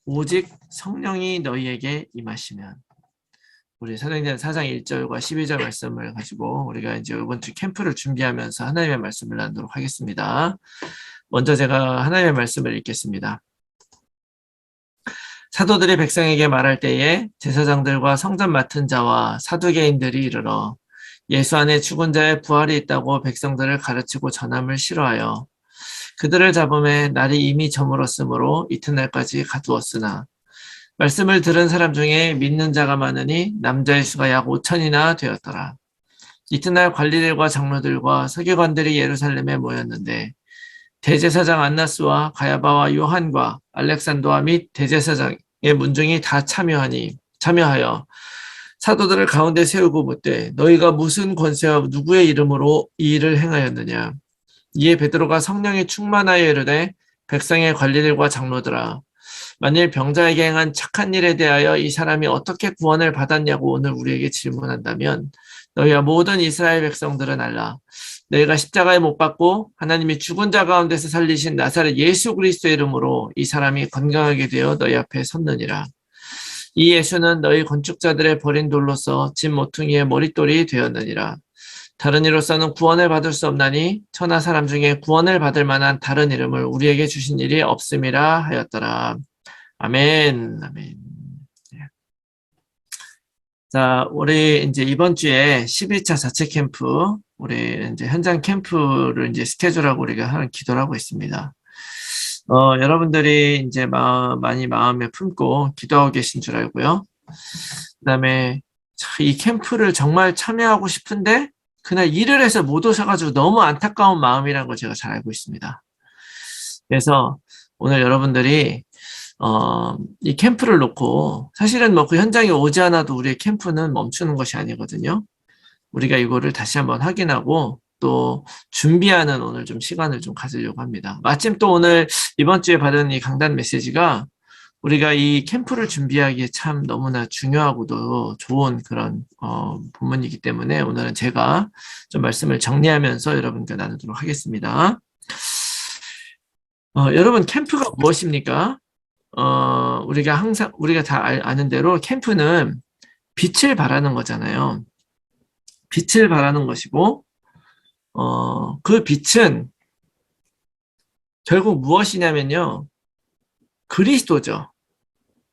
오직 성령이 너희에게 임하시면. 우리 사도행전 4장 1절과 12절 말씀을 가지고 우리가 이제 이번 주 캠프를 준비하면서 하나님의 말씀을 나누도록 하겠습니다. 먼저 제가 하나님의 말씀을 읽겠습니다. 사도들이 백성에게 말할 때에 제사장들과 성전 맡은 자와 사두개인들이 이르러 예수 안에 죽은 자의 부활이 있다고 백성들을 가르치고 전함을 싫어하여 그들을 잡음에 날이 이미 저물었으므로 이튿날까지 가두었으나 말씀을 들은 사람 중에 믿는 자가 많으니 남자의 수가 약 5천이나 되었더라. 이튿날 관리들과 장로들과 서기관들이 예루살렘에 모였는데 대제사장 안나스와 가야바와 요한과 알렉산더와 및 대제사장의 문중이 다 참여하여 사도들을 가운데 세우고 묻되 너희가 무슨 권세와 누구의 이름으로 이 일을 행하였느냐. 이에 베드로가 성령에 충만하여 이르되 백성의 관리들과 장로들아 만일 병자에게 행한 착한 일에 대하여 이 사람이 어떻게 구원을 받았냐고 오늘 우리에게 질문한다면 너희와 모든 이스라엘 백성들은 알라. 너희가 십자가에 못 박고 하나님이 죽은 자 가운데서 살리신 나사렛 예수 그리스도의 이름으로 이 사람이 건강하게 되어 너희 앞에 섰느니라. 이 예수는 너희 건축자들의 버린 돌로서 집 모퉁이의 머릿돌이 되었느니라. 다른 이로서는 구원을 받을 수 없나니 천하 사람 중에 구원을 받을 만한 다른 이름을 우리에게 주신 일이 없음이라 하였더라. 아멘. 아멘. 자, 우리 이제 이번 주에 12차 자체 캠프, 우리 이제 현장 캠프를 이제 스케줄하고 우리가 하는 기도를 하고 있습니다. 여러분들이 이제 많이 마음에 품고 기도하고 계신 줄 알고요. 그 다음에 이 캠프를 정말 참여하고 싶은데 그날 일을 해서 못 오셔가지고 너무 안타까운 마음이라는 걸 제가 잘 알고 있습니다. 그래서 오늘 여러분들이 이 캠프를 놓고 사실은 뭐 그 현장에 오지 않아도 우리의 캠프는 멈추는 것이 아니거든요. 우리가 이거를 다시 한번 확인하고 또 준비하는 오늘 좀 시간을 좀 가지려고 합니다. 마침 또 오늘 이번 주에 받은 이 강단 메시지가 우리가 이 캠프를 준비하기에 참 너무나 중요하고도 좋은 그런 본문이기 때문에 오늘은 제가 좀 말씀을 정리하면서 여러분과 나누도록 하겠습니다. 여러분 캠프가 무엇입니까? 우리가 다 아는 대로 캠프는 빛을 발하는 거잖아요. 빛을 발하는 것이고, 그 빛은 결국 무엇이냐면요. 그리스도죠.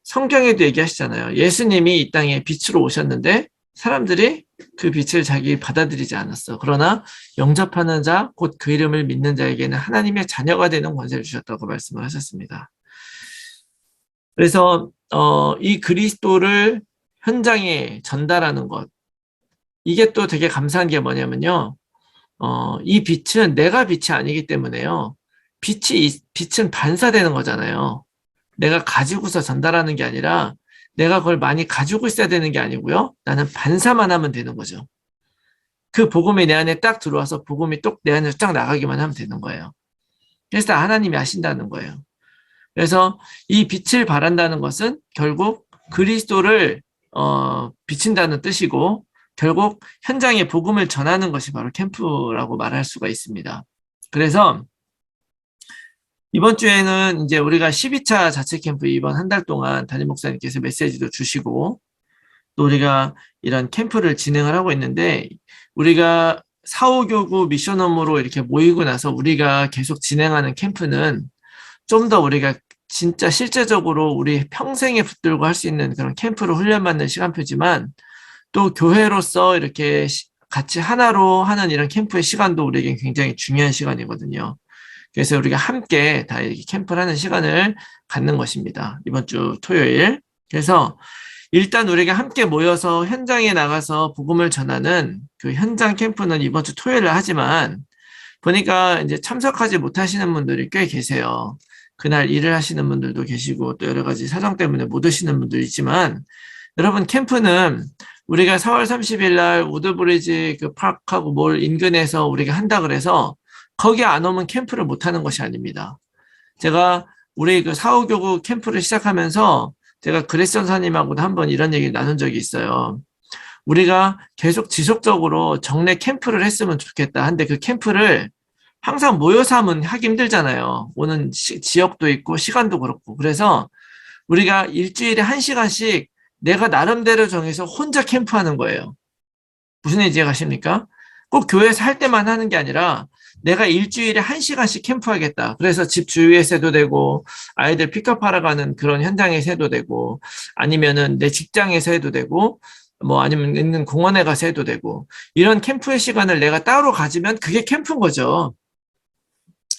성경에도 얘기하시잖아요. 예수님이 이 땅에 빛으로 오셨는데 사람들이 그 빛을 자기 받아들이지 않았어. 그러나 영접하는 자, 곧 그 이름을 믿는 자에게는 하나님의 자녀가 되는 권세를 주셨다고 말씀을 하셨습니다. 그래서 이 그리스도를 현장에 전달하는 것, 이게 또 되게 감사한 게 뭐냐면요. 이 빛은 내가 빛이 아니기 때문에요. 빛은 반사되는 거잖아요. 내가 가지고서 전달하는 게 아니라 내가 그걸 많이 가지고 있어야 되는 게 아니고요. 나는 반사만 하면 되는 거죠. 그 복음이 내 안에 딱 들어와서 복음이 또 내 안에서 딱 나가기만 하면 되는 거예요. 그래서 하나님이 하신다는 거예요. 그래서 이 빛을 발한다는 것은 결국 그리스도를 비친다는 뜻이고 결국 현장에 복음을 전하는 것이 바로 캠프라고 말할 수가 있습니다. 그래서 이번 주에는 이제 우리가 12차 자체 캠프 이번 한 달 동안 담임 목사님께서 메시지도 주시고 또 우리가 이런 캠프를 진행을 하고 있는데 우리가 사후교구 미션홈으로 이렇게 모이고 나서 우리가 계속 진행하는 캠프는 좀 더 우리가 진짜 실제적으로 우리 평생에 붙들고 할 수 있는 그런 캠프로 훈련받는 시간표지만 또 교회로서 이렇게 같이 하나로 하는 이런 캠프의 시간도 우리에게 굉장히 중요한 시간이거든요. 그래서 우리가 함께 다 이렇게 캠프를 하는 시간을 갖는 것입니다. 이번 주 토요일. 그래서 일단 우리가 함께 모여서 현장에 나가서 복음을 전하는 그 현장 캠프는 이번 주 토요일에 하지만 보니까 이제 참석하지 못하시는 분들이 꽤 계세요. 그날 일을 하시는 분들도 계시고 또 여러 가지 사정 때문에 못 오시는 분도 있지만 여러분 캠프는 우리가 4월 30일 날 우드브리지 그 파크하고 몰 인근에서 우리가 한다 그래서 거기 안 오면 캠프를 못 하는 것이 아닙니다. 제가 우리 그 사후교구 캠프를 시작하면서 제가 그레스 전사님하고도 한번 이런 얘기 나눈 적이 있어요. 우리가 계속 지속적으로 정례 캠프를 했으면 좋겠다. 한데 그 캠프를 항상 모여서 하면 하기 힘들잖아요. 오는 지역도 있고 시간도 그렇고. 그래서 우리가 일주일에 1시간씩 내가 나름대로 정해서 혼자 캠프하는 거예요. 무슨 얘기 가십니까? 꼭 교회에서 할 때만 하는 게 아니라 내가 일주일에 1시간씩 캠프하겠다. 그래서 집 주위에서 해도 되고 아이들 픽업하러 가는 그런 현장에서 해도 되고 아니면은 내 직장에서 해도 되고 뭐 아니면 있는 공원에 가서 해도 되고 이런 캠프의 시간을 내가 따로 가지면 그게 캠프인 거죠.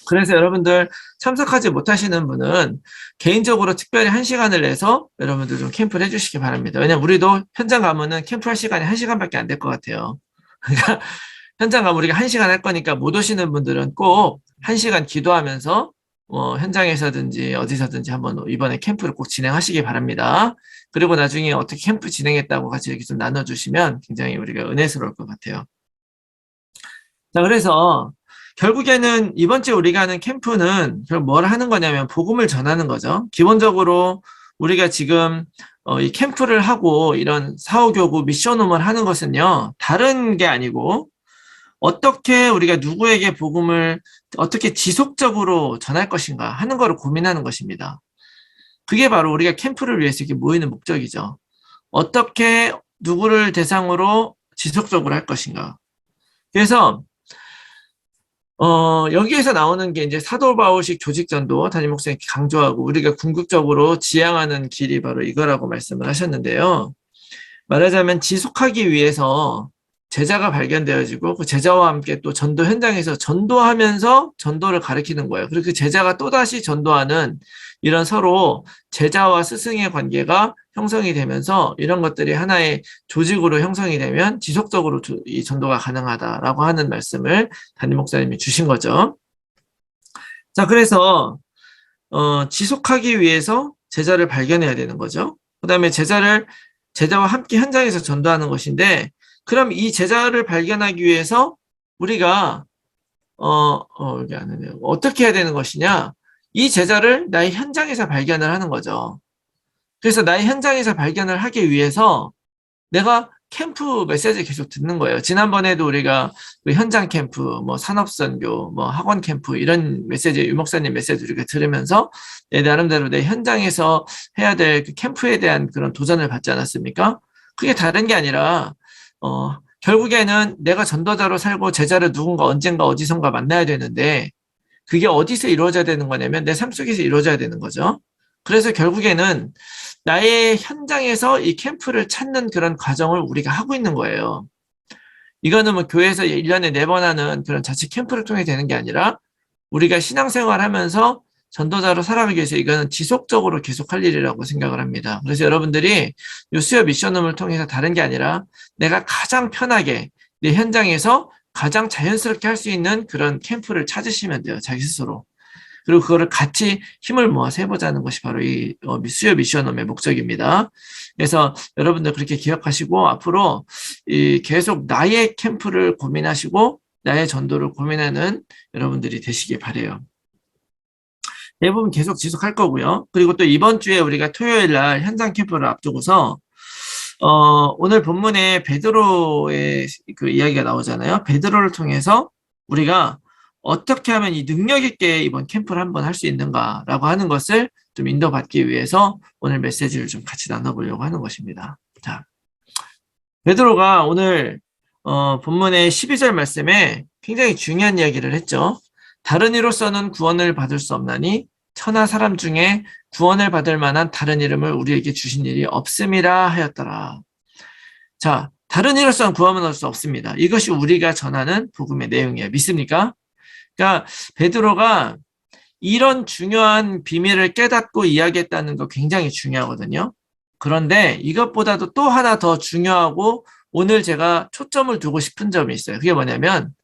그래서 여러분들 참석하지 못하시는 분은 개인적으로 특별히 1시간을 내서 여러분들 좀 캠프를 해주시기 바랍니다. 왜냐면 우리도 현장 가면은 캠프할 시간이 1시간밖에 안 될 것 같아요. 그러니까 현장 가면 우리가 1시간 할 거니까 못 오시는 분들은 꼭 1시간 기도하면서 현장에서든지 어디서든지 한번 이번에 캠프를 꼭 진행하시기 바랍니다. 그리고 나중에 어떻게 캠프 진행했다고 같이 이렇게 좀 나눠주시면 굉장히 우리가 은혜스러울 것 같아요. 자, 그래서 결국에는 이번 주에 우리가 하는 캠프는 뭘 하는 거냐면 복음을 전하는 거죠. 기본적으로 우리가 지금 이 캠프를 하고 이런 사후교구 미션홈을 하는 것은요, 다른 게 아니고 어떻게 우리가 누구에게 복음을 어떻게 지속적으로 전할 것인가 하는 거를 고민하는 것입니다. 그게 바로 우리가 캠프를 위해서 이렇게 모이는 목적이죠. 어떻게 누구를 대상으로 지속적으로 할 것인가. 그래서 여기에서 나오는 게 이제 사도바울식 조직전도 담임 목사님 강조하고 우리가 궁극적으로 지향하는 길이 바로 이거라고 말씀을 하셨는데요. 말하자면 지속하기 위해서 제자가 발견되어지고 그 제자와 함께 또 전도 현장에서 전도하면서 전도를 가르치는 거예요. 그리고 그 제자가 또다시 전도하는 이런 서로 제자와 스승의 관계가 형성이 되면서 이런 것들이 하나의 조직으로 형성이 되면 지속적으로 이 전도가 가능하다라고 하는 말씀을 담임 목사님이 주신 거죠. 자, 그래서 지속하기 위해서 제자를 발견해야 되는 거죠. 그 다음에 제자와 함께 현장에서 전도하는 것인데 그럼 이 제자를 발견하기 위해서 우리가 여기 안 하네요. 어떻게 해야 되는 것이냐? 이 제자를 나의 현장에서 발견을 하는 거죠. 그래서 나의 현장에서 발견을 하기 위해서 내가 캠프 메시지 계속 듣는 거예요. 지난번에도 우리가 현장 캠프, 뭐 산업선교, 뭐 학원 캠프 이런 메시지, 유목사님 메시지 우리가 들으면서 내 나름대로 내 현장에서 해야 될 그 캠프에 대한 그런 도전을 받지 않았습니까? 그게 다른 게 아니라 결국에는 내가 전도자로 살고 제자를 누군가 언젠가 어디선가 만나야 되는데 그게 어디서 이루어져야 되는 거냐면 내 삶 속에서 이루어져야 되는 거죠. 그래서 결국에는 나의 현장에서 이 캠프를 찾는 그런 과정을 우리가 하고 있는 거예요. 이거는 뭐 교회에서 1년에 4번 하는 그런 자체 캠프를 통해 되는 게 아니라 우리가 신앙생활 하면서 전도자로 살아가기 위해서 이거는 지속적으로 계속할 일이라고 생각을 합니다. 그래서 여러분들이 이 수요 미션홈을 통해서 다른 게 아니라 내가 가장 편하게 내 현장에서 가장 자연스럽게 할 수 있는 그런 캠프를 찾으시면 돼요. 자기 스스로. 그리고 그거를 같이 힘을 모아서 해보자는 것이 바로 이 수요 미션홈의 목적입니다. 그래서 여러분들 그렇게 기억하시고 앞으로 계속 나의 캠프를 고민하시고 나의 전도를 고민하는 여러분들이 되시길 바라요. 대부분 계속 지속할 거고요. 그리고 또 이번 주에 우리가 토요일 날 현장 캠프를 앞두고서 오늘 본문에 베드로의 그 이야기가 나오잖아요. 베드로를 통해서 우리가 어떻게 하면 이 능력 있게 이번 캠프를 한번 할 수 있는가라고 하는 것을 좀 인도받기 위해서 오늘 메시지를 좀 같이 나눠보려고 하는 것입니다. 자, 베드로가 오늘 본문의 12절 말씀에 굉장히 중요한 이야기를 했죠. 다른 이로서는 구원을 받을 수 없나니 천하 사람 중에 구원을 받을 만한 다른 이름을 우리에게 주신 일이 없음이라 하였더라. 자, 다른 이로서는 구원을 얻을 수 없습니다. 이것이 우리가 전하는 복음의 내용이에요. 믿습니까? 그러니까 베드로가 이런 중요한 비밀을 깨닫고 이야기했다는 거 굉장히 중요하거든요. 그런데 이것보다도 또 하나 더 중요하고 오늘 제가 초점을 두고 싶은 점이 있어요. 그게 뭐냐면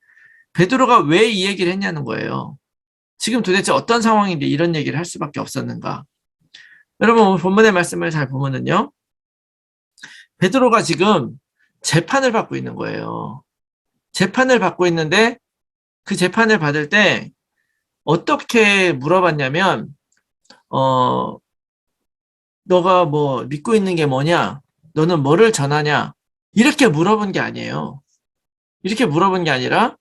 베드로가 왜 이 얘기를 했냐는 거예요. 지금 도대체 어떤 상황인데 이런 얘기를 할 수밖에 없었는가? 여러분 본문의 말씀을 잘 보면은요. 베드로가 지금 재판을 받고 있는 거예요. 재판을 받고 있는데 그 재판을 받을 때 어떻게 물어봤냐면 너가 뭐 믿고 있는 게 뭐냐? 너는 뭐를 전하냐? 이렇게 물어본 게 아니에요. 이렇게 물어본 게 아니라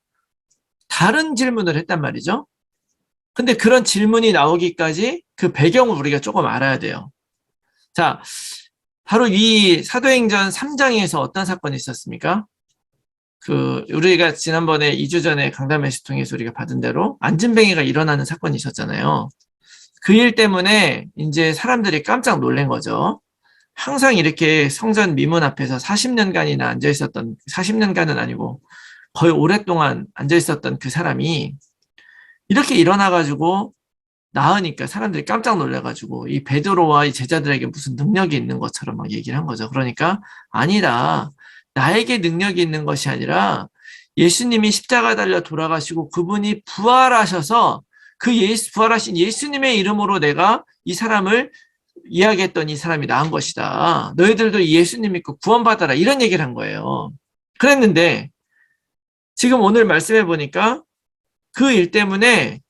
다른 질문을 했단 말이죠. 근데 그런 질문이 나오기까지 그 배경을 우리가 조금 알아야 돼요. 자, 바로 이 사도행전 3장에서 어떤 사건이 있었습니까? 우리가 지난번에 2주 전에 강담에서 통해서 우리가 받은 대로 안진뱅이가 일어나는 사건이 있었잖아요. 그 일 때문에 이제 사람들이 깜짝 놀란 거죠. 항상 이렇게 성전 미문 앞에서 40년간이나 앉아 있었던, 40년간은 아니고 거의 오랫동안 앉아 있었던 그 사람이 이렇게 일어나가지고 나으니까 사람들이 깜짝 놀라가지고 이 베드로와 이 제자들에게 무슨 능력이 있는 것처럼 막 얘기를 한 거죠. 그러니까 아니다. 나에게 능력이 있는 것이 아니라 예수님이 십자가 달려 돌아가시고 그분이 부활하셔서 부활하신 예수님의 이름으로 내가 이 사람을 이야기했던 이 사람이 나은 것이다. 너희들도 예수님 믿고 구원받아라. 이런 얘기를 한 거예요. 그랬는데 지금 오늘 말씀해 보니까 그 일 때문에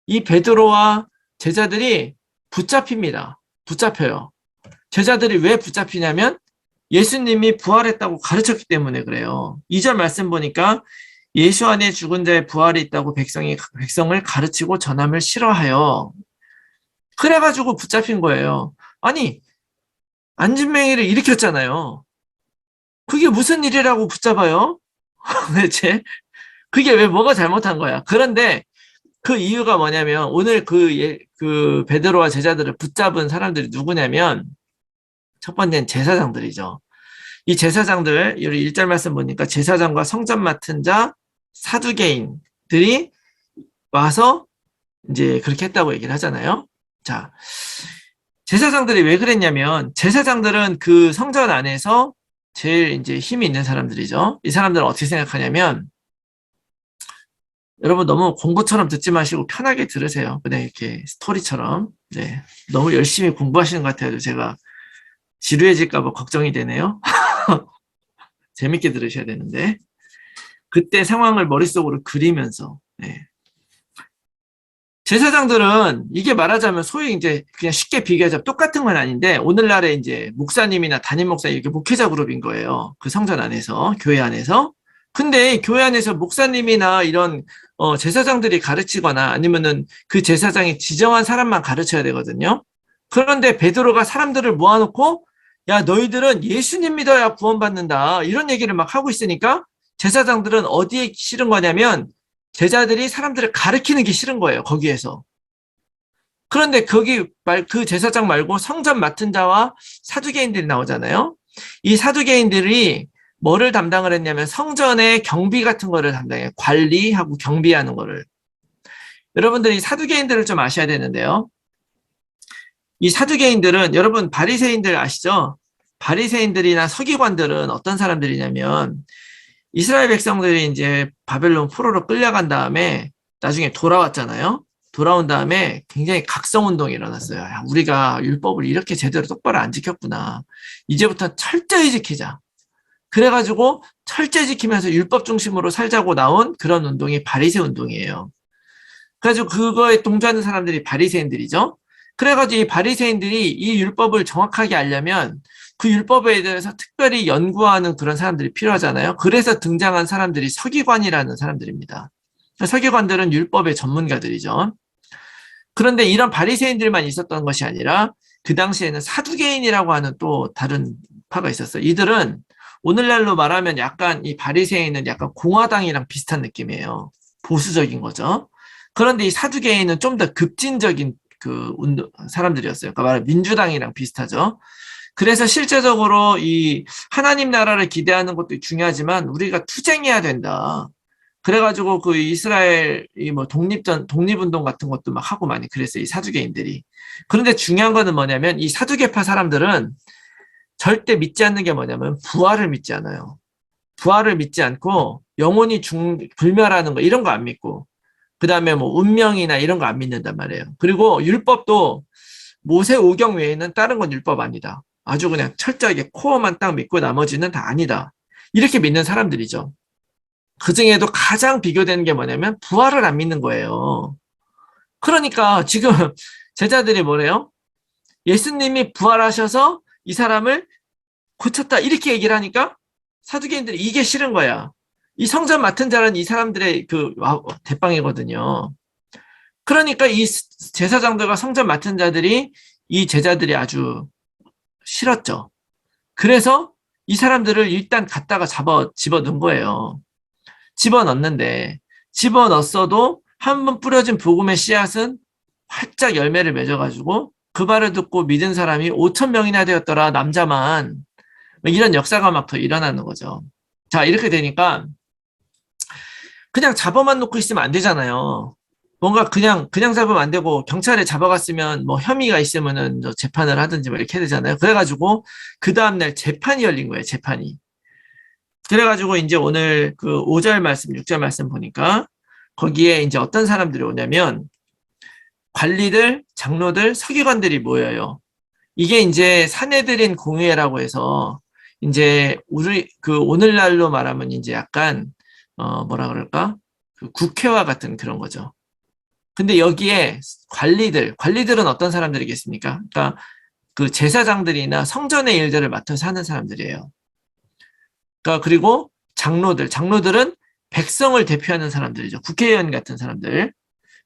이 베드로와 제자들이 붙잡힙니다. 붙잡혀요. 제자들이 왜 붙잡히냐면 예수님이 부활했다고 가르쳤기 때문에 그래요. 2절 말씀 보니까 예수 안에 죽은 자의 부활이 있다고 백성을 가르치고 전함을 싫어하여 그래가지고 붙잡힌 거예요. 아니 안진뱅이를 일으켰잖아요. 그게 무슨 일이라고 붙잡아요? 대체 그게 왜 뭐가 잘못한 거야? 그런데 그 이유가 뭐냐면 오늘 그 베드로와 제자들을 붙잡은 사람들이 누구냐면 첫 번째는 제사장들이죠. 이 제사장들, 우리 1절 말씀 보니까 제사장과 성전 맡은 자, 사두개인들이 와서 이제 그렇게 했다고 얘기를 하잖아요. 자, 제사장들이 왜 그랬냐면 제사장들은 그 성전 안에서 제일 이제 힘이 있는 사람들이죠. 이 사람들은 어떻게 생각하냐면 여러분 너무 공부처럼 듣지 마시고 편하게 들으세요. 그냥 이렇게 스토리처럼. 네. 너무 열심히 공부하시는 것 같아요. 제가 지루해질까 봐 걱정이 되네요. 재밌게 들으셔야 되는데. 그때 상황을 머릿속으로 그리면서. 네. 제사장들은 이게 말하자면 소위 이제 그냥 쉽게 비교하자면 똑같은 건 아닌데 오늘날에 이제 목사님이나 담임 목사 이렇게 목회자 그룹인 거예요. 그 성전 안에서, 교회 안에서. 근데 교회 안에서 목사님이나 이런 제사장들이 가르치거나 아니면은 그 제사장이 지정한 사람만 가르쳐야 되거든요. 그런데 베드로가 사람들을 모아놓고 야 너희들은 예수님 믿어야 구원받는다 이런 얘기를 막 하고 있으니까 제사장들은 어디에 싫은 거냐면 제자들이 사람들을 가르치는 게 싫은 거예요. 거기에서. 그런데 그 제사장 말고 성전 맡은 자와 사두개인들이 나오잖아요. 이 사두개인들이 뭐를 담당을 했냐면 성전의 경비 같은 거를 담당해요. 관리하고 경비하는 거를. 여러분들이 사두개인들을 좀 아셔야 되는데요. 이 사두개인들은 여러분 바리새인들 아시죠? 바리새인들이나 서기관들은 어떤 사람들이냐면 이스라엘 백성들이 이제 바벨론 포로로 끌려간 다음에 나중에 돌아왔잖아요. 돌아온 다음에 굉장히 각성운동이 일어났어요. 야, 우리가 율법을 이렇게 제대로 똑바로 안 지켰구나. 이제부터 철저히 지키자. 그래가지고 철저히 지키면서 율법 중심으로 살자고 나온 그런 운동이 바리새 운동이에요. 그래가지고 그거에 동조하는 사람들이 바리새인들이죠. 그래가지고 이 바리새인들이 이 율법을 정확하게 알려면 그 율법에 대해서 특별히 연구하는 그런 사람들이 필요하잖아요. 그래서 등장한 사람들이 서기관이라는 사람들입니다. 서기관들은 율법의 전문가들이죠. 그런데 이런 바리새인들만 있었던 것이 아니라 그 당시에는 사두개인이라고 하는 또 다른 파가 있었어요. 이들은 오늘날로 말하면 약간 이 바리새인은 약간 공화당이랑 비슷한 느낌이에요. 보수적인 거죠. 그런데 이 사두개인은 좀 더 급진적인 그 사람들이었어요. 그러니까 말하면 민주당이랑 비슷하죠. 그래서 실제적으로 이 하나님 나라를 기대하는 것도 중요하지만 우리가 투쟁해야 된다. 그래가지고 그 이스라엘 뭐 독립운동 같은 것도 막 하고 많이 그랬어요. 이 사두개인들이. 그런데 중요한 거는 뭐냐면 이 사두개파 사람들은 절대 믿지 않는 게 뭐냐면 부활을 믿지 않아요. 부활을 믿지 않고 영혼이 불멸하는 거 이런 거 안 믿고 그 다음에 뭐 운명이나 이런 거 안 믿는단 말이에요. 그리고 율법도 모세 오경 외에는 다른 건 율법 아니다. 아주 그냥 철저하게 코어만 딱 믿고 나머지는 다 아니다. 이렇게 믿는 사람들이죠. 그 중에도 가장 비교되는 게 뭐냐면 부활을 안 믿는 거예요. 그러니까 지금 제자들이 뭐래요? 예수님이 부활하셔서 이 사람을 고쳤다 이렇게 얘기를 하니까 사두개인들이 이게 싫은 거야. 이 성전 맡은 자는 이 사람들의 그 대빵이거든요. 그러니까 이 제사장들과 성전 맡은 자들이 이 제자들이 아주 싫었죠. 그래서 이 사람들을 일단 갖다가 집어넣은 거예요. 집어넣는데 집어넣었어도 한 번 뿌려진 복음의 씨앗은 활짝 열매를 맺어가지고 그 말을 듣고 믿은 사람이 5천 명이나 되었더라. 남자만. 이런 역사가 막 더 일어나는 거죠. 자, 이렇게 되니까 그냥 잡아만 놓고 있으면 안 되잖아요. 뭔가 그냥 잡으면 안 되고 경찰에 잡아갔으면 뭐 혐의가 있으면은 재판을 하든지 뭐 이렇게 해야 되잖아요. 그래가지고 그 다음날 재판이 열린 거예요. 재판이. 그래가지고 이제 오늘 그 5절 말씀, 6절 말씀 보니까 거기에 이제 어떤 사람들이 오냐면 관리들, 장로들, 서기관들이 모여요. 이게 이제 사내들인 공회라고 해서 이제 우리 그 오늘날로 말하면 이제 약간 뭐라 그럴까? 그 국회와 같은 그런 거죠. 근데 여기에 관리들은 어떤 사람들이겠습니까? 그러니까 그 제사장들이나 성전의 일들을 맡아서 하는 사람들이에요. 그러니까 그리고 장로들은 백성을 대표하는 사람들이죠. 국회의원 같은 사람들.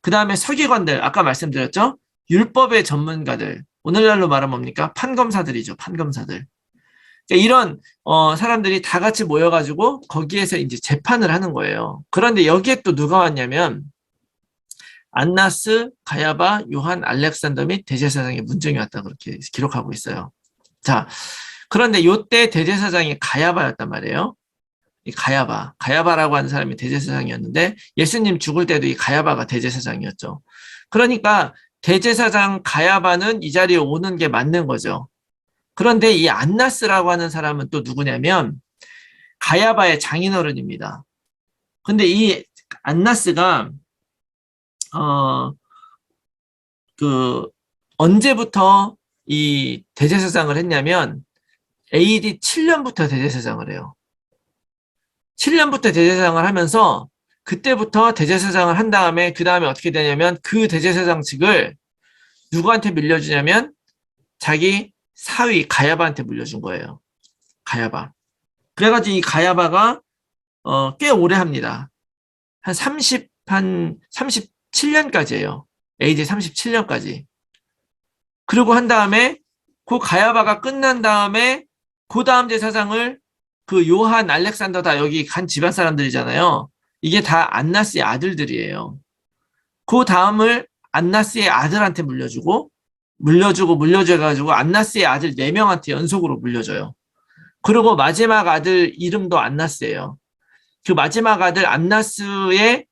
그 다음에 서기관들, 아까 말씀드렸죠? 율법의 전문가들. 오늘날로 말하면 뭡니까? 판검사들이죠. 판검사들. 그러니까 이런 사람들이 다 같이 모여가지고 거기에서 이제 재판을 하는 거예요. 그런데 여기에 또 누가 왔냐면 안나스, 가야바, 요한, 알렉산더 및 대제사장의 문정이 왔다 그렇게 기록하고 있어요. 자, 그런데 요때 대제사장이 가야바였단 말이에요. 이 가야바라고 하는 사람이 대제사장이었는데 예수님 죽을 때도 이 가야바가 대제사장이었죠. 그러니까 대제사장 가야바는 이 자리에 오는 게 맞는 거죠. 그런데 이 안나스라고 하는 사람은 또 누구냐면 가야바의 장인어른입니다. 근데 이 안나스가 그 언제부터 이 대제사장을 했냐면 AD 7년부터 대제사장을 해요. 7년부터 대제사장을 하면서 그때부터 대제사장을 한 다음에 그 다음에 어떻게 되냐면 그 대제사장직을 누구한테 밀려주냐면 자기 사위 가야바한테 물려준 거예요. 가야바. 그래가지고 이 가야바가 꽤 오래 합니다. 한 37년까지예요. AD 37년까지. 그리고 한 다음에 그 가야바가 끝난 다음에 그 다음 제사장을 그 요한, 알렉산더 다 여기 간 집안 사람들이잖아요. 이게 다 안나스의 아들들이에요. 그 다음을 안나스의 아들한테 물려줘가지고 안나스의 아들 4명한테 연속으로 물려줘요. 그리고 마지막 아들 이름도 안나스예요. 그 마지막 아들 안나스의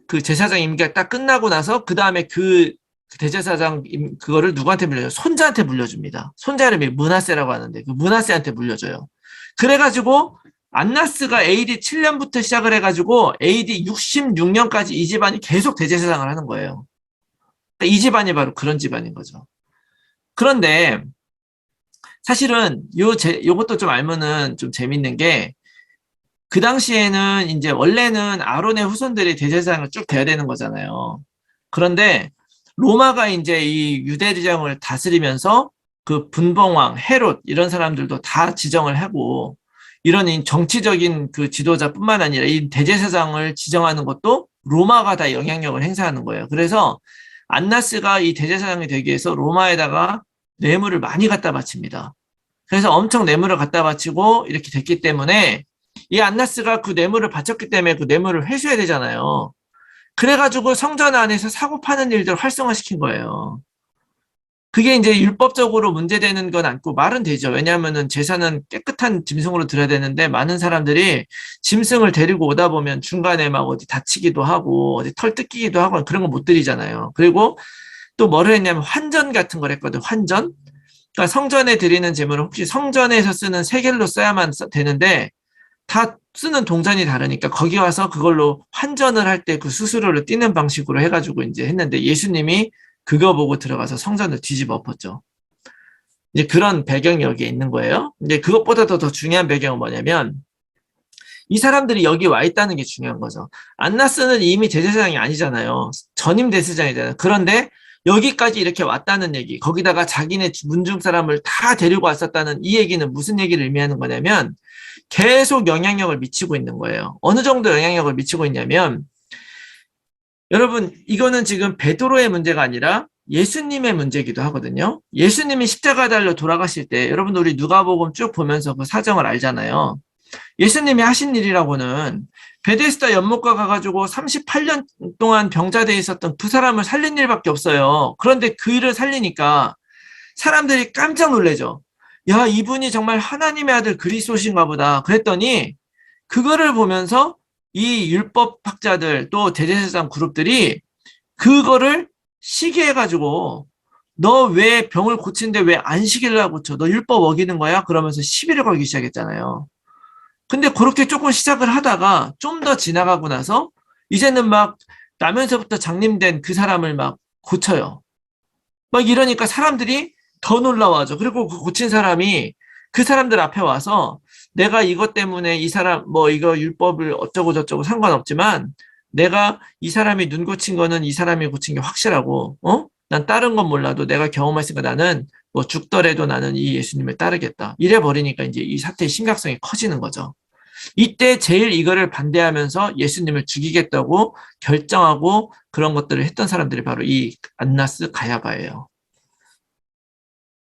그 제사장 임기가 딱 끝나고 나서 그 다음에 그 대제사장 그거를 누구한테 물려줘요? 손자한테 물려줍니다. 손자 이름이 므낫세라고 하는데 그 므낫세한테 물려줘요. 그래가지고 안나스가 AD 7년부터 시작을 해가지고 AD 66년까지 이 집안이 계속 대제사장을 하는 거예요. 이 집안이 바로 그런 집안인 거죠. 그런데 사실은 요것도 좀 알면은 좀 재밌는 게 그 당시에는 이제 원래는 아론의 후손들이 대제사장을 쭉 돼야 되는 거잖아요. 그런데 로마가 이제 이 유대 지정을 다스리면서 그 분봉왕, 헤롯 이런 사람들도 다 지정을 하고 이런 정치적인 그 지도자뿐만 아니라 이 대제사장을 지정하는 것도 로마가 다 영향력을 행사하는 거예요. 그래서 안나스가 이 대제사장이 되기 위해서 로마에다가 뇌물을 많이 갖다 바칩니다. 그래서 엄청 뇌물을 갖다 바치고 이렇게 됐기 때문에 이 안나스가 그 뇌물을 바쳤기 때문에 그 뇌물을 회수해야 되잖아요. 그래가지고 성전 안에서 사고 파는 일들을 활성화시킨 거예요. 그게 이제 율법적으로 문제되는 건 않고 말은 되죠. 왜냐하면은 제사는 깨끗한 짐승으로 드려야 되는데 많은 사람들이 짐승을 데리고 오다 보면 중간에 막 어디 다치기도 하고 어디 털 뜯기기도 하고 그런 거 못 드리잖아요. 그리고 또 뭐를 했냐면 환전 같은 걸 했거든. 환전. 그러니까 성전에 드리는 제물은 혹시 성전에서 쓰는 세겔로 써야만 되는데 다 쓰는 동전이 다르니까 거기 와서 그걸로 환전을 할 때 그 수수료를 띄는 방식으로 해가지고 이제 했는데 예수님이 그거 보고 들어가서 성전을 뒤집어 엎었죠. 이제 그런 배경이 여기에 있는 거예요. 근데 그것보다도 더 중요한 배경은 뭐냐면 이 사람들이 여기 와 있다는 게 중요한 거죠. 안나스는 이미 대제사장이 아니잖아요. 전임 대제사장이잖아요. 그런데 여기까지 이렇게 왔다는 얘기, 거기다가 자기네 문중 사람을 다 데리고 왔었다는 이 얘기는 무슨 얘기를 의미하는 거냐면 계속 영향력을 미치고 있는 거예요. 어느 정도 영향력을 미치고 있냐면 여러분 이거는 지금 베드로의 문제가 아니라 예수님의 문제이기도 하거든요. 예수님이 십자가 달려 돌아가실 때 여러분들 우리 누가복음 쭉 보면서 그 사정을 알잖아요. 예수님이 하신 일이라고는 베데스다 연못가 가가지고 38년 동안 병자되어 있었던 그 사람을 살린 일밖에 없어요. 그런데 그 일을 살리니까 사람들이 깜짝 놀래죠. 야, 이분이 정말 하나님의 아들 그리스도신가 보다. 그랬더니 그거를 보면서 이 율법학자들 또 대제사장 그룹들이 그거를 시기해가지고 너 왜 병을 고치는데 왜 안식일날 고쳐? 너 율법 어기는 거야? 그러면서 시비를 걸기 시작했잖아요. 근데 그렇게 조금 시작을 하다가 좀 더 지나가고 나서 이제는 막 나면서부터 장님된 그 사람을 막 고쳐요. 막 이러니까 사람들이 더 놀라워하죠. 그리고 그 고친 사람이 그 사람들 앞에 와서 내가 이것 때문에 이 사람 뭐 이거 율법을 어쩌고 저쩌고 상관없지만 내가 이 사람이 눈 고친 거는 이 사람이 고친 게 확실하고 난 다른 건 몰라도 내가 경험했으니까 나는 뭐 죽더라도 나는 이 예수님을 따르겠다. 이래 버리니까 이제 이 사태의 심각성이 커지는 거죠. 이때 제일 이거를 반대하면서 예수님을 죽이겠다고 결정하고 그런 것들을 했던 사람들이 바로 이 안나스 가야바예요.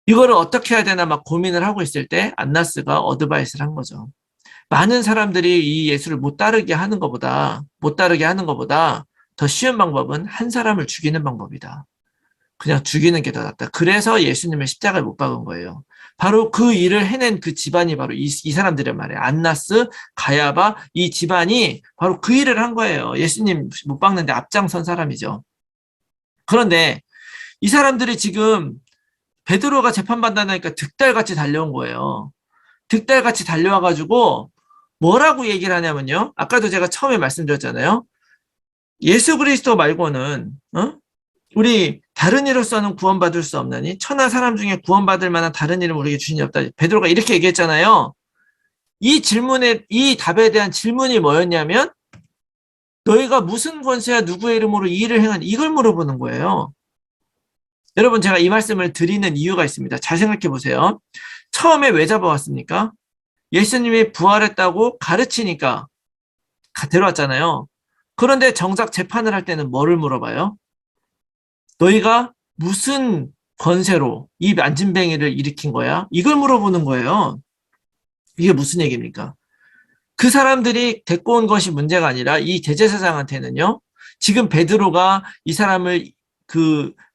이거를 어떻게 해야 되나 막 고민을 하고 있을 때 안나스가 어드바이스를 한 거죠. 많은 사람들이 이 예수를 못 따르게 하는 것보다 더 쉬운 방법은 한 사람을 죽이는 방법이다. 그냥 죽이는 게 더 낫다. 그래서 예수님을 십자가에 못 박은 거예요. 바로 그 일을 해낸 그 집안이 바로 이 사람들의 말이에요. 안나스, 가야바, 이 집안이 바로 그 일을 한 거예요. 예수님 못 박는데 앞장선 사람이죠. 그런데 이 사람들이 지금 베드로가 재판받는다니까 득달같이 달려온 거예요. 득달같이 달려와가지고 뭐라고 얘기를 하냐면요. 아까도 제가 처음에 말씀드렸잖아요. 예수 그리스도 말고는 우리 다른 이로서는 구원받을 수 없나니 천하 사람 중에 구원받을 만한 다른 이름 우리에게 주신 이 없다. 베드로가 이렇게 얘기했잖아요. 이 답에 대한 질문이 뭐였냐면 너희가 무슨 권세야 누구의 이름으로 이 일을 행하니 이걸 물어보는 거예요. 여러분 제가 이 말씀을 드리는 이유가 있습니다. 잘 생각해 보세요. 처음에 왜 잡아왔습니까? 예수님이 부활했다고 가르치니까 데려왔잖아요. 그런데 정작 재판을 할 때는 뭐를 물어봐요? 너희가 무슨 권세로 이 안진뱅이를 일으킨 거야? 이걸 물어보는 거예요. 이게 무슨 얘기입니까? 그 사람들이 데리고 온 것이 문제가 아니라 이 대제사장한테는요. 지금 베드로가 이 사람을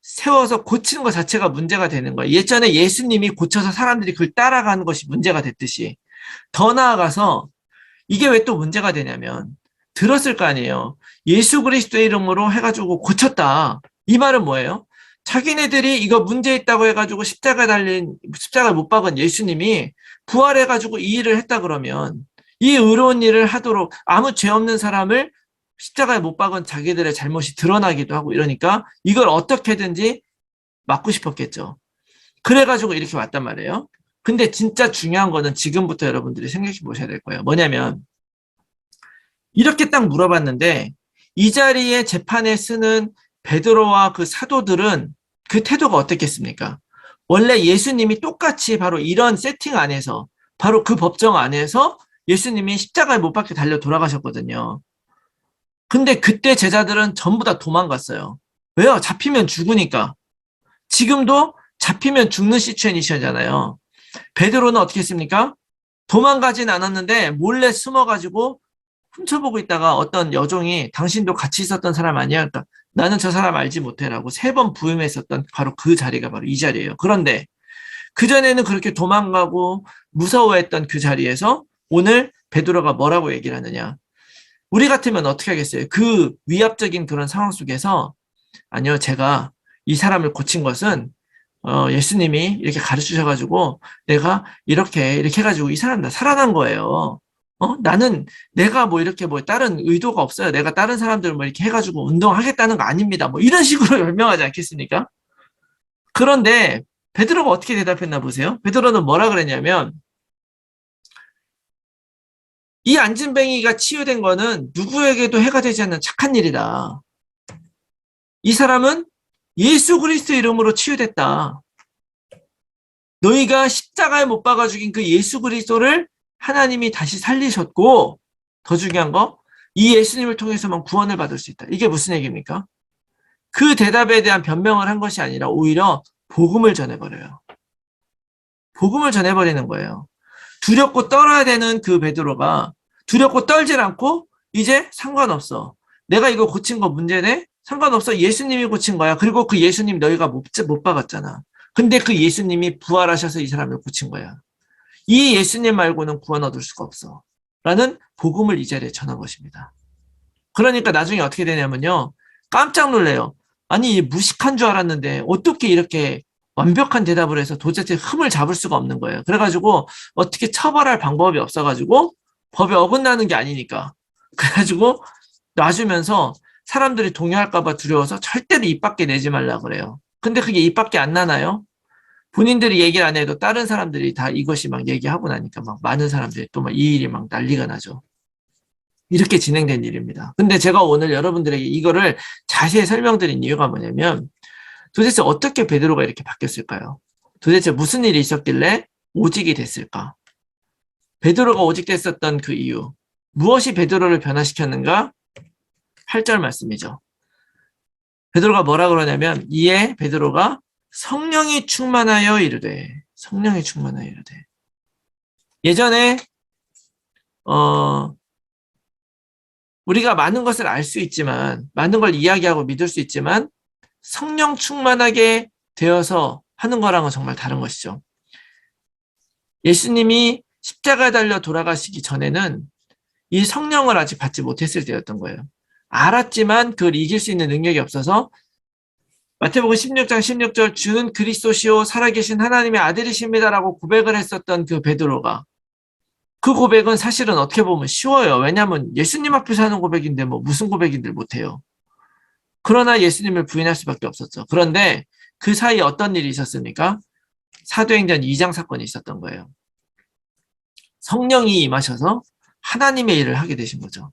세워서 고치는 것 자체가 문제가 되는 거예요. 예전에 예수님이 고쳐서 사람들이 그걸 따라가는 것이 문제가 됐듯이 더 나아가서 이게 왜 또 문제가 되냐면 들었을 거 아니에요. 예수 그리스도의 이름으로 해가지고 고쳤다. 이 말은 뭐예요? 자기네들이 이거 문제 있다고 해가지고 십자가에 못 박은 예수님이 부활해가지고 이 일을 했다 그러면 이 의로운 일을 하도록 아무 죄 없는 사람을 십자가에 못 박은 자기들의 잘못이 드러나기도 하고 이러니까 이걸 어떻게든지 막고 싶었겠죠. 그래가지고 이렇게 왔단 말이에요. 근데 진짜 중요한 거는 지금부터 여러분들이 생각해 보셔야 될 거예요. 뭐냐면 이렇게 딱 물어봤는데 이 자리에 재판에 쓰는 베드로와 그 사도들은 그 태도가 어떻겠습니까? 원래 예수님이 똑같이 바로 이런 세팅 안에서 바로 그 법정 안에서 예수님이 십자가에 못 박혀 달려 돌아가셨거든요. 근데 그때 제자들은 전부 다 도망갔어요. 왜요? 잡히면 죽으니까. 지금도 잡히면 죽는 시츄에이션이잖아요. 베드로는 어떻게 했습니까? 도망가진 않았는데 몰래 숨어가지고 훔쳐보고 있다가 어떤 여종이 당신도 같이 있었던 사람 아니야? 그러니까 나는 저 사람 알지 못해라고 3번 부임했었던 바로 그 자리가 바로 이 자리예요. 그런데 그전에는 그렇게 도망가고 무서워했던 그 자리에서 오늘 베드로가 뭐라고 얘기를 하느냐. 우리 같으면 어떻게 하겠어요? 그 위압적인 그런 상황 속에서 아니요, 제가 이 사람을 고친 것은 예수님이 이렇게 가르치셔가지고 내가 이렇게 해가지고 이 사람 다 살아난 거예요. 나는 내가 뭐 이렇게 뭐 다른 의도가 없어요. 내가 다른 사람들 뭐 이렇게 해가지고 운동하겠다는 거 아닙니다. 뭐 이런 식으로 설명하지 않겠습니까? 그런데 베드로가 어떻게 대답했나 보세요. 베드로는 뭐라 그랬냐면 이 안진뱅이가 치유된 거는 누구에게도 해가 되지 않는 착한 일이다. 이 사람은 예수 그리스도 이름으로 치유됐다. 너희가 십자가에 못 박아 죽인 그 예수 그리스도를 하나님이 다시 살리셨고 더 중요한 거 이 예수님을 통해서만 구원을 받을 수 있다. 이게 무슨 얘기입니까? 그 대답에 대한 변명을 한 것이 아니라 오히려 복음을 전해버려요. 복음을 전해버리는 거예요. 두렵고 떨어야 되는 그 베드로가 두렵고 떨질 않고 이제 상관없어. 내가 이거 고친 거 문제네? 상관없어. 예수님이 고친 거야. 그리고 그 예수님 너희가 못 박았잖아. 근데 그 예수님이 부활하셔서 이 사람을 고친 거야. 이 예수님 말고는 구원 얻을 수가 없어. 라는 복음을 이 자리에 전한 것입니다. 그러니까 나중에 어떻게 되냐면요. 깜짝 놀래요. 아니 무식한 줄 알았는데 어떻게 이렇게 완벽한 대답을 해서 도대체 흠을 잡을 수가 없는 거예요. 그래가지고 어떻게 처벌할 방법이 없어가지고 법에 어긋나는 게 아니니까. 그래가지고 놔주면서 사람들이 동요할까 봐 두려워서 절대로 입 밖에 내지 말라 그래요. 근데 그게 입 밖에 안 나나요? 본인들이 얘기를 안 해도 다른 사람들이 다 이것이 막 얘기하고 나니까 막 많은 사람들이 또 막 이 일이 막 난리가 나죠. 이렇게 진행된 일입니다. 근데 제가 오늘 여러분들에게 이거를 자세히 설명드린 이유가 뭐냐면 도대체 어떻게 베드로가 이렇게 바뀌었을까요? 도대체 무슨 일이 있었길래 오직이 됐을까? 베드로가 오직 됐었던 그 이유. 무엇이 베드로를 변화시켰는가? 8절 말씀이죠. 베드로가 뭐라 그러냐면 이에 베드로가 성령이 충만하여 이르되 성령이 충만하여 이르되 예전에 우리가 많은 것을 알 수 있지만 많은 걸 이야기하고 믿을 수 있지만 성령 충만하게 되어서 하는 거랑은 정말 다른 것이죠. 예수님이 십자가에 달려 돌아가시기 전에는 이 성령을 아직 받지 못했을 때였던 거예요. 알았지만 그걸 이길 수 있는 능력이 없어서 마태복음 16장 16절 주는 그리스도시요 살아계신 하나님의 아들이십니다라고 고백을 했었던 그 베드로가 그 고백은 사실은 어떻게 보면 쉬워요. 왜냐하면 예수님 앞에서 하는 고백인데 뭐 무슨 고백인들 못해요. 그러나 예수님을 부인할 수밖에 없었죠. 그런데 그 사이에 어떤 일이 있었습니까? 사도행전 2장 사건이 있었던 거예요. 성령이 임하셔서 하나님의 일을 하게 되신 거죠.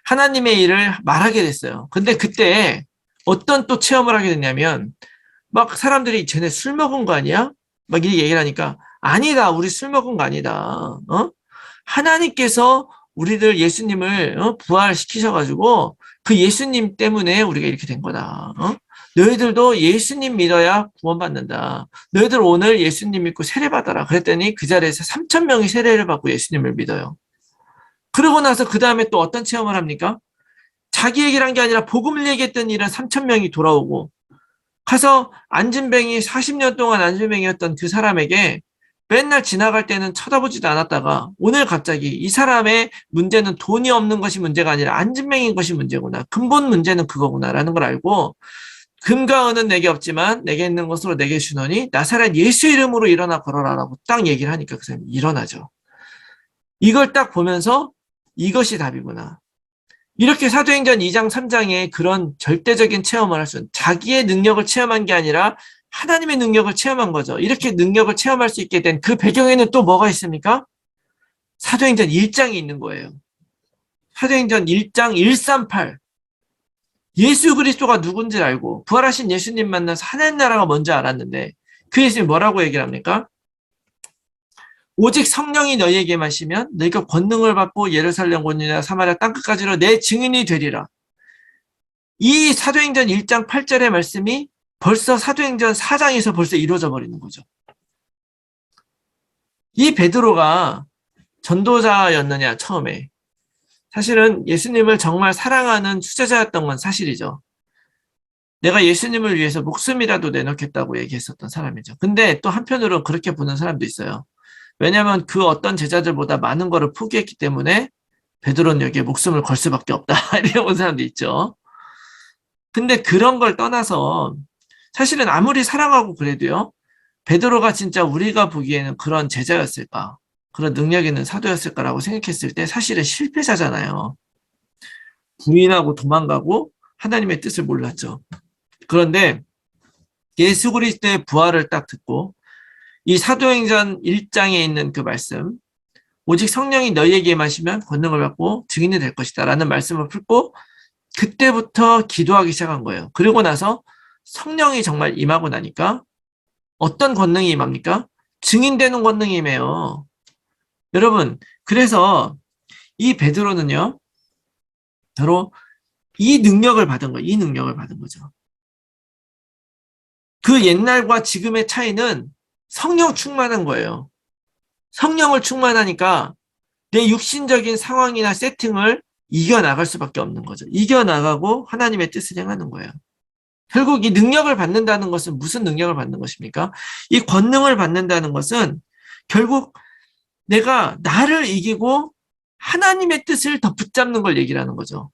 하나님의 일을 말하게 됐어요. 근데 그때 어떤 또 체험을 하게 됐냐면 막 사람들이 쟤네 술 먹은 거 아니야? 막 이렇게 얘기를 하니까 아니다. 우리 술 먹은 거 아니다. 하나님께서 우리들 예수님을 부활시키셔가지고 그 예수님 때문에 우리가 이렇게 된 거다. 너희들도 예수님 믿어야 구원받는다. 너희들 오늘 예수님 믿고 세례받아라. 그랬더니 그 자리에서 3,000명이 세례를 받고 예수님을 믿어요. 그러고 나서 그 다음에 또 어떤 체험을 합니까? 자기 얘기를 한 게 아니라 복음을 얘기했던 일은 3,000명이 돌아오고 가서 안진뱅이 40년 동안 안진뱅이였던 그 사람에게 맨날 지나갈 때는 쳐다보지도 않았다가 오늘 갑자기 이 사람의 문제는 돈이 없는 것이 문제가 아니라 안진뱅인 것이 문제구나. 근본 문제는 그거구나라는 걸 알고 금과 은은 내게 없지만 내게 있는 것으로 내게 주노니 나사렛 예수 이름으로 일어나 걸어라라고 딱 얘기를 하니까 그 사람이 일어나죠. 이걸 딱 보면서 이것이 답이구나. 이렇게 사도행전 2장 3장에 그런 절대적인 체험을 할 수 있는 자기의 능력을 체험한 게 아니라 하나님의 능력을 체험한 거죠. 이렇게 능력을 체험할 수 있게 된 그 배경에는 또 뭐가 있습니까? 사도행전 1장이 있는 거예요. 사도행전 1장 138 예수 그리스도가 누군지 알고 부활하신 예수님 만나서 하나님 나라가 뭔지 알았는데 그 예수님 뭐라고 얘기를 합니까? 오직 성령이 너희에게 마시면 너희가 권능을 받고 예루살렘 온 유다 사마리아 땅끝까지로 내 증인이 되리라. 이 사도행전 1장 8절의 말씀이 벌써 사도행전 4장에서 벌써 이루어져 버리는 거죠. 이 베드로가 전도자였느냐 처음에 사실은 예수님을 정말 사랑하는 수제자였던 건 사실이죠. 내가 예수님을 위해서 목숨이라도 내놓겠다고 얘기했었던 사람이죠. 근데 또 한편으로 그렇게 보는 사람도 있어요. 왜냐하면 그 어떤 제자들보다 많은 거를 포기했기 때문에 베드로는 여기에 목숨을 걸 수밖에 없다. 이렇게 본 사람도 있죠. 근데 그런 걸 떠나서 사실은 아무리 사랑하고 그래도요. 베드로가 진짜 우리가 보기에는 그런 제자였을까? 그런 능력 있는 사도였을까라고 생각했을 때 사실은 실패자잖아요. 부인하고 도망가고 하나님의 뜻을 몰랐죠. 그런데 예수 그리스도의 부활을 딱 듣고 이 사도행전 1장에 있는 그 말씀 오직 성령이 너희에게 마시면 권능을 받고 증인이 될 것이다 라는 말씀을 풀고 그때부터 기도하기 시작한 거예요. 그리고 나서 성령이 정말 임하고 나니까 어떤 권능이 임합니까? 증인되는 권능이 임해요. 여러분 그래서 이 베드로는요 바로 이 능력을 받은 거예요. 이 능력을 받은 거죠. 그 옛날과 지금의 차이는 성령 충만한 거예요. 성령을 충만하니까 내 육신적인 상황이나 세팅을 이겨나갈 수밖에 없는 거죠. 이겨나가고 하나님의 뜻을 행하는 거예요. 결국 이 능력을 받는다는 것은 무슨 능력을 받는 것입니까? 이 권능을 받는다는 것은 결국 내가 나를 이기고 하나님의 뜻을 더 붙잡는 걸 얘기를 하는 거죠.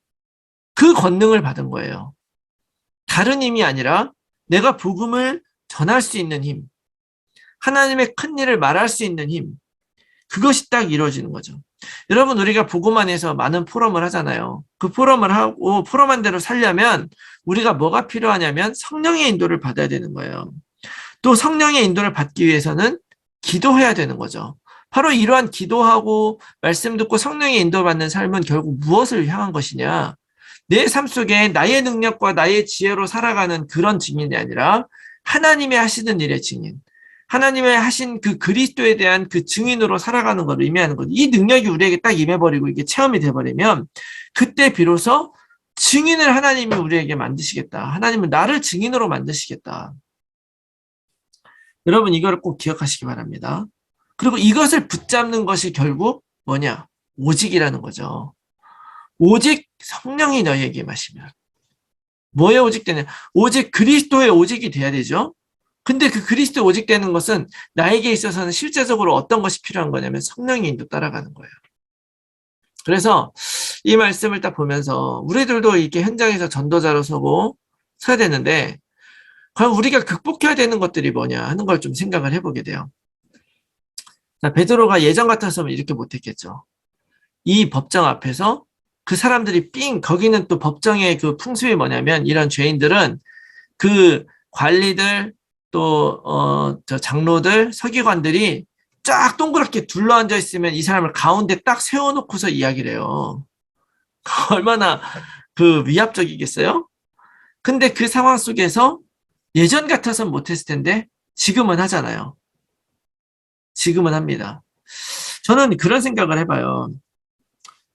그 권능을 받은 거예요. 다른 힘이 아니라 내가 복음을 전할 수 있는 힘, 하나님의 큰 일을 말할 수 있는 힘, 그것이 딱 이루어지는 거죠. 여러분, 우리가 복음 안에서 많은 포럼을 하잖아요. 그 포럼을 하고 포럼한 대로 살려면 우리가 뭐가 필요하냐면 성령의 인도를 받아야 되는 거예요. 또 성령의 인도를 받기 위해서는 기도해야 되는 거죠. 바로 이러한 기도하고 말씀 듣고 성령의 인도받는 삶은 결국 무엇을 향한 것이냐? 내 삶 속에 나의 능력과 나의 지혜로 살아가는 그런 증인이 아니라 하나님의 하시는 일의 증인, 하나님의 하신 그 그리스도에 대한 그 증인으로 살아가는 걸 의미하는 거죠. 이 능력이 우리에게 딱 임해버리고 이게 체험이 돼버리면 그때 비로소 증인을 하나님이 우리에게 만드시겠다. 하나님은 나를 증인으로 만드시겠다. 여러분, 이거를 꼭 기억하시기 바랍니다. 그리고 이것을 붙잡는 것이 결국 뭐냐? 오직이라는 거죠. 오직 성령이 너희에게 임하시면. 뭐에 오직 되냐? 오직 그리스도의 오직이 돼야 되죠. 근데 그 그리스도의 오직 되는 것은 나에게 있어서는 실제적으로 어떤 것이 필요한 거냐면 성령의 인도 따라가는 거예요. 그래서 이 말씀을 딱 보면서 우리들도 이렇게 현장에서 전도자로 서야 되는데 과연 우리가 극복해야 되는 것들이 뭐냐 하는 걸 좀 생각을 해보게 돼요. 자, 베드로가 예전 같았으면 이렇게 못했겠죠. 이 법정 앞에서 그 사람들이 거기는 또 법정의 그 풍습이 뭐냐면 이런 죄인들은 그 관리들 저 장로들, 서기관들이 쫙 동그랗게 둘러앉아 있으면 이 사람을 가운데 딱 세워놓고서 이야기를 해요. 얼마나 그 위압적이겠어요? 근데 그 상황 속에서 예전 같아서는 못했을 텐데 지금은 하잖아요. 지금은 합니다. 저는 그런 생각을 해봐요.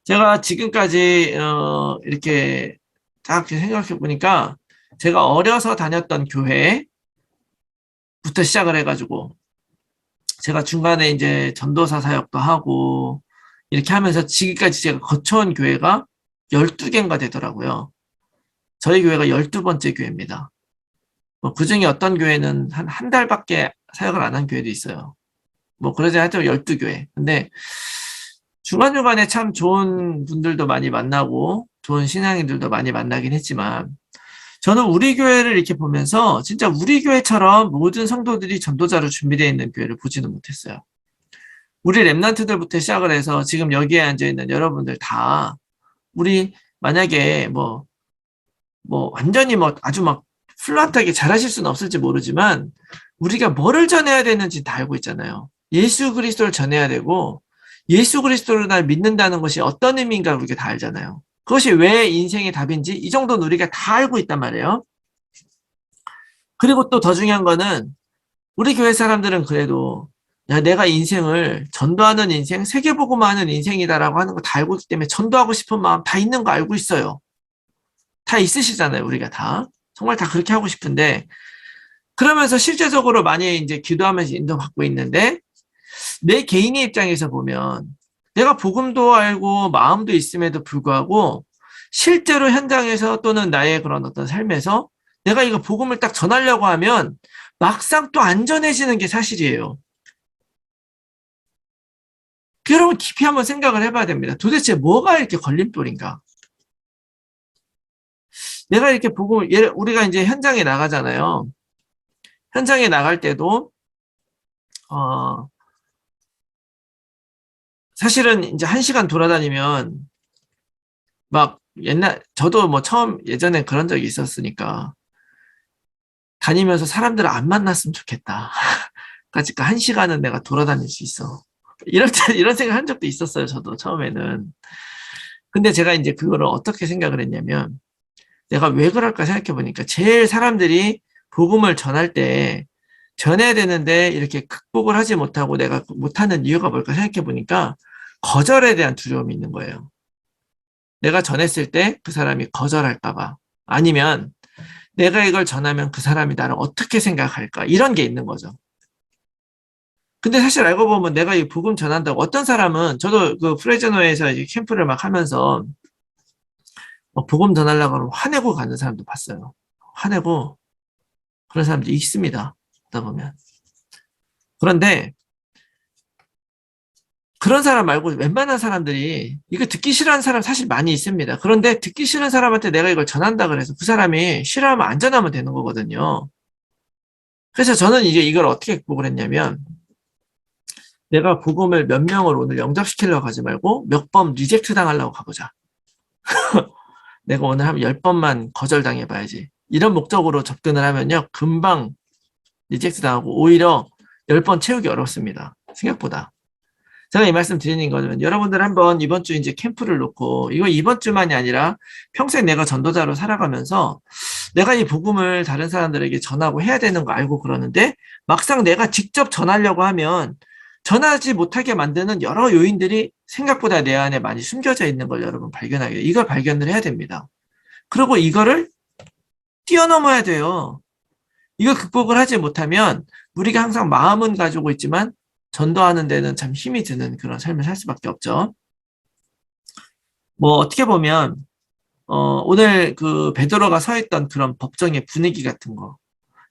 제가 지금까지 이렇게 딱 생각해 보니까 제가 어려서 다녔던 교회부터 시작을 해가지고 제가 중간에 이제 전도사 사역도 하고 이렇게 하면서 지금까지 제가 거쳐온 교회가 12개인가 되더라고요. 저희 교회가 12번째 교회입니다. 그 중에 어떤 교회는 한 달밖에 사역을 안 한 교회도 있어요. 그러지 하여튼 12교회. 근데 중간중간에 참 좋은 분들도 많이 만나고 좋은 신앙인들도 많이 만나긴 했지만 저는 우리 교회를 이렇게 보면서 진짜 우리 교회처럼 모든 성도들이 전도자로 준비되어 있는 교회를 보지는 못했어요. 우리 랩런트들부터 시작을 해서 지금 여기에 앉아있는 여러분들 다 우리 만약에 완전히 아주 플랫하게 잘하실 수는 없을지 모르지만 우리가 뭐를 전해야 되는지 다 알고 있잖아요. 예수 그리스도를 전해야 되고 예수 그리스도를 날 믿는다는 것이 어떤 의미인가 우리가 다 알잖아요. 그것이 왜 인생의 답인지 이 정도는 우리가 다 알고 있단 말이에요. 그리고 또 더 중요한 거는 우리 교회 사람들은 그래도 내가 인생을 전도하는 인생, 세계복음화하는 인생이다라고 하는 거 다 알고 있기 때문에 전도하고 싶은 마음 다 있는 거 알고 있어요. 다 있으시잖아요, 우리가 다. 정말 다 그렇게 하고 싶은데 그러면서 실제적으로 많이 이제 기도하면서 인도받고 있는데 내 개인의 입장에서 보면 내가 복음도 알고 마음도 있음에도 불구하고 실제로 현장에서 또는 나의 그런 어떤 삶에서 내가 이거 복음을 딱 전하려고 하면 막상 또 안전해지는 게 사실이에요. 여러분 깊이 한번 생각을 해봐야 됩니다. 도대체 뭐가 이렇게 걸림돌인가? 내가 이렇게 우리가 이제 현장에 나가잖아요. 현장에 나갈 때도 사실은 이제 1시간 돌아다니면 저도 처음 예전에 그런 적이 있었으니까 다니면서 사람들을 안 만났으면 좋겠다. 그러니까 1시간은 내가 돌아다닐 수 있어. 이런 생각 한 적도 있었어요. 저도 처음에는. 근데 제가 이제 그거를 어떻게 생각을 했냐면 내가 왜 그럴까 생각해 보니까 제일 사람들이 복음을 전할 때 전해야 되는데 이렇게 극복을 하지 못하고 내가 못하는 이유가 뭘까 생각해 보니까 거절에 대한 두려움이 있는 거예요. 내가 전했을 때 그 사람이 거절할까 봐. 아니면 내가 이걸 전하면 그 사람이 나를 어떻게 생각할까? 이런 게 있는 거죠. 근데 사실 알고 보면 내가 이 복음 전한다고 어떤 사람은 저도 그 프레즈노에서 이제 캠프를 막 하면서 복음 전하려고 하면 화내고 가는 사람도 봤어요. 화내고 그런 사람도 있습니다. 듣다 보면. 그런데 그런 사람 말고 웬만한 사람들이 이거 듣기 싫어하는 사람 사실 많이 있습니다. 그런데 듣기 싫은 사람한테 내가 이걸 전한다 그래서 그 사람이 싫어하면 안 전하면 되는 거거든요. 그래서 저는 이제 이걸 어떻게 극복을 했냐면 내가 복음을 몇 명을 오늘 영접시키려고 하지 말고 몇 번 리젝트 당하려고 가보자. 내가 오늘 한 10번만 거절당해봐야지. 이런 목적으로 접근을 하면요. 금방 리젝트 당하고 오히려 10번 채우기 어렵습니다. 생각보다. 제가 이 말씀 드리는 거는 여러분들 한번 이번 주 이제 캠프를 놓고 이거 이번 주만이 아니라 평생 내가 전도자로 살아가면서 내가 이 복음을 다른 사람들에게 전하고 해야 되는 거 알고 그러는데 막상 내가 직접 전하려고 하면 전하지 못하게 만드는 여러 요인들이 생각보다 내 안에 많이 숨겨져 있는 걸 여러분 발견하게 돼요. 이걸 발견을 해야 됩니다. 그리고 이거를 뛰어넘어야 돼요. 이거 극복을 하지 못하면 우리가 항상 마음은 가지고 있지만 전도하는 데는 참 힘이 드는 그런 삶을 살 수밖에 없죠. 뭐 어떻게 보면 오늘 그 베드로가 서 있던 그런 법정의 분위기 같은 거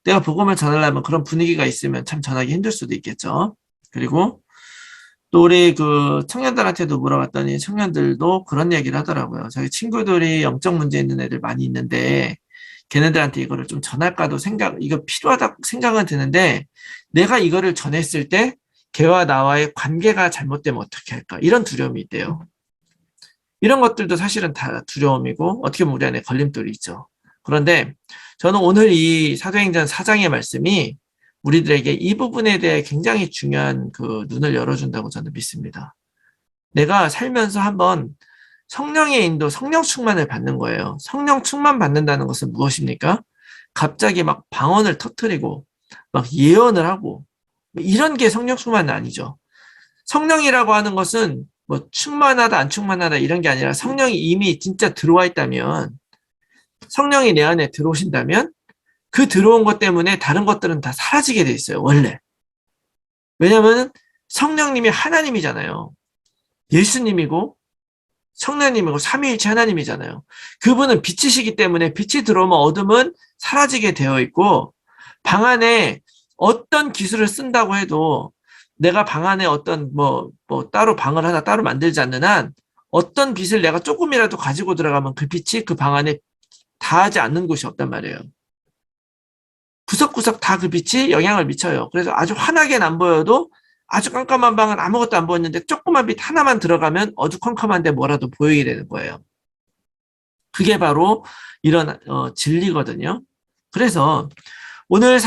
내가 복음을 전하려면 그런 분위기가 있으면 참 전하기 힘들 수도 있겠죠. 그리고 또 우리 그 청년들한테도 물어봤더니 청년들도 그런 얘기를 하더라고요. 자기 친구들이 영적 문제 있는 애들 많이 있는데 걔네들한테 이거를 좀 전할까도 이거 필요하다고 생각은 드는데 내가 이거를 전했을 때 걔와 나와의 관계가 잘못되면 어떻게 할까? 이런 두려움이 있대요. 이런 것들도 사실은 다 두려움이고 어떻게 보면 우리 안에 걸림돌이 있죠. 그런데 저는 오늘 이 사도행전 4장의 말씀이 우리들에게 이 부분에 대해 굉장히 중요한 그 눈을 열어준다고 저는 믿습니다. 내가 살면서 한번 성령의 인도, 성령 충만을 받는 거예요. 성령 충만 받는다는 것은 무엇입니까? 갑자기 막 방언을 터뜨리고 막 예언을 하고 이런 게 성령 충만은 아니죠. 성령이라고 하는 것은 뭐 충만하다 안 충만하다 이런 게 아니라 성령이 이미 진짜 들어와 있다면 성령이 내 안에 들어오신다면 그 들어온 것 때문에 다른 것들은 다 사라지게 돼 있어요. 원래. 왜냐하면 성령님이 하나님이잖아요. 예수님이고 성령님이고 삼위일체 하나님이잖아요. 그분은 빛이시기 때문에 빛이 들어오면 어둠은 사라지게 되어 있고 방 안에 어떤 기술을 쓴다고 해도 내가 방 안에 어떤 따로 방을 하나 따로 만들지 않는 한 어떤 빛을 내가 조금이라도 가지고 들어가면 그 빛이 그 방 안에 닿지 않는 곳이 없단 말이에요. 구석구석 다 그 빛이 영향을 미쳐요. 그래서 아주 환하게는 안 보여도 아주 깜깜한 방은 아무것도 안 보였는데 조그만 빛 하나만 들어가면 어두컴컴한데 뭐라도 보이게 되는 거예요. 그게 바로 이런 진리거든요. 그래서 오늘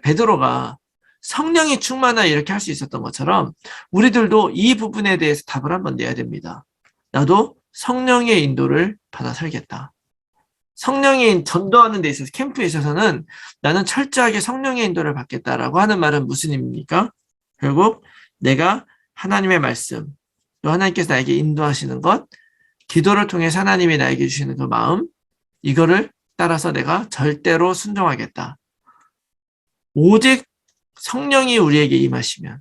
베드로가 성령이 충만하 이렇게 할 수 있었던 것처럼 우리들도 이 부분에 대해서 답을 한번 내야 됩니다. 나도 성령의 인도를 받아 살겠다. 성령이 전도하는 데 있어서 캠프에 있어서는 나는 철저하게 성령의 인도를 받겠다라고 하는 말은 무슨 의미입니까? 결국 내가 하나님의 말씀, 또 하나님께서 나에게 인도하시는 것, 기도를 통해서 하나님이 나에게 주시는 그 마음, 이거를 따라서 내가 절대로 순종하겠다. 오직 성령이 우리에게 임하시면,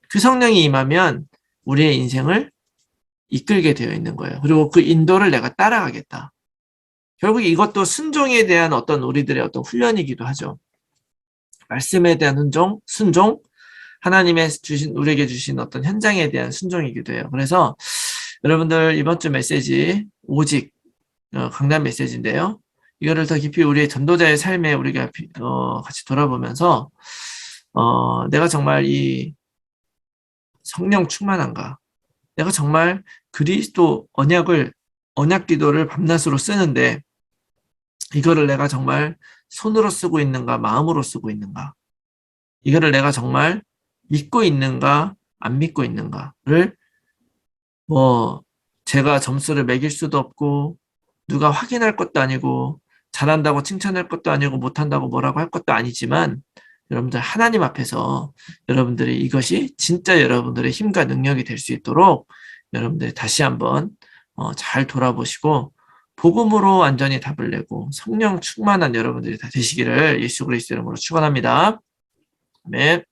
그 성령이 임하면 우리의 인생을 이끌게 되어 있는 거예요. 그리고 그 인도를 내가 따라가겠다. 결국 이것도 순종에 대한 어떤 우리들의 어떤 훈련이기도 하죠. 말씀에 대한 순종, 하나님의 우리에게 주신 어떤 현장에 대한 순종이기도 해요. 그래서 여러분들 이번 주 메시지 오직 강단 메시지인데요. 이거를 더 깊이 우리의 전도자의 삶에 우리가 같이 돌아보면서 내가 정말 이 성령 충만한가? 내가 정말 그리스도 언약 기도를 밤낮으로 쓰는데 이거를 내가 정말 손으로 쓰고 있는가, 마음으로 쓰고 있는가? 이거를 내가 정말 믿고 있는가, 안 믿고 있는가를 제가 점수를 매길 수도 없고 누가 확인할 것도 아니고 잘한다고 칭찬할 것도 아니고 못한다고 뭐라고 할 것도 아니지만 여러분들 하나님 앞에서 여러분들이 이것이 진짜 여러분들의 힘과 능력이 될 수 있도록 여러분들이 다시 한번 잘 돌아보시고 복음으로 완전히 답을 내고 성령 충만한 여러분들이 다 되시기를 예수 그리스도 이름으로 축원합니다. 아멘.